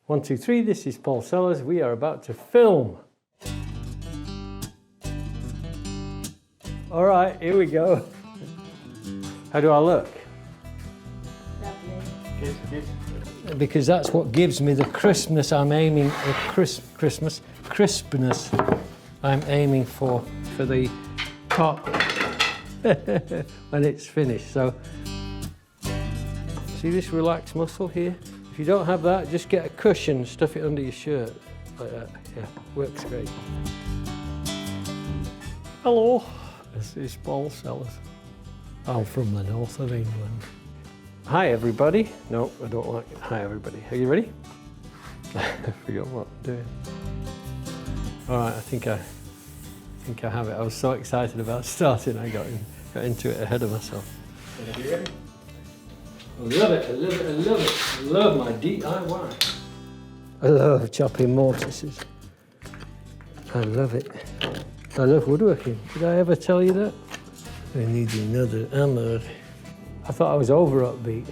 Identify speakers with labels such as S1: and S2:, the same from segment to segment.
S1: 1, 2, 3, this is Paul Sellers. We are about to film. All right, here we go. How do I look?
S2: Lovely.
S1: Good. Because that's what gives me the crispness I'm aiming, crispness I'm aiming for the top when it's finished. So, see this relaxed muscle here? If you don't have that, just get a cushion, stuff it under your shirt, like that. Yeah, works great. Hello, this is Paul Sellers. I'm from the north of England. Hi everybody. No, I don't like it. Hi everybody. Are you ready? I forgot what I'm doing. All right, I think I have it. I was so excited about starting, I got into it ahead of myself.
S2: Are you ready?
S1: I love it, I love it, I love it. I love my DIY. I love chopping mortises. I love it. I love woodworking. Did I ever tell you that? I need another hammer. I thought I was over upbeat.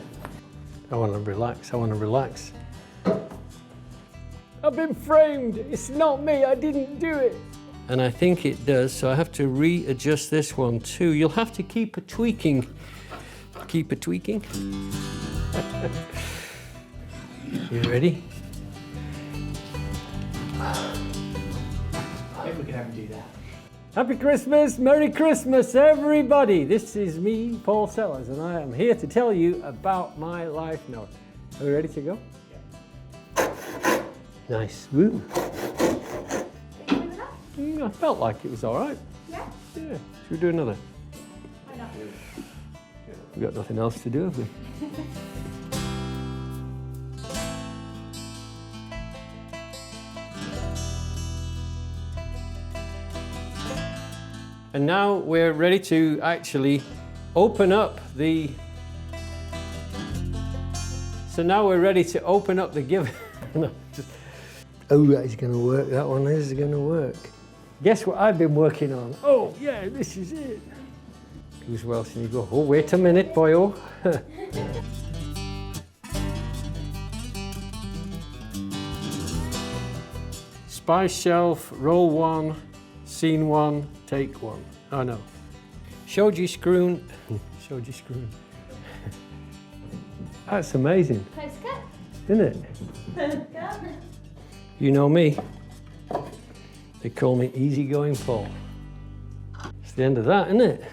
S1: I want to relax, I want to relax. I've been framed. It's not me, I didn't do it. And I think it does, so I have to readjust this one too. You'll have to keep tweaking. Keep it tweaking. You ready?
S2: I think we can have him do that.
S1: Happy Christmas, Merry Christmas, everybody. This is me, Paul Sellers, and I am here to tell you about my life note. Are we ready to go?
S2: Yeah.
S1: Nice. Woo.
S3: Good enough?
S1: I felt like it was all right.
S3: Yeah?
S1: Yeah. Should we do another?
S3: Why not?
S1: We've got nothing else to do, have we? And now we're ready to actually open up the... So now we're ready to open up the give... No, just... Oh, that is going to work. That one is going to work. Guess what I've been working on? Oh, yeah, this is it. Goes well, and you go, oh, wait a minute, boyo. Spice shelf, roll 1, scene 1, take 1. Oh no. Shoji screwn. Shoji screwn. That's amazing,
S3: Close cut.
S1: isn't it?
S3: Close cut.
S1: You know me. They call me Easygoing Paul. It's the end of that, isn't it?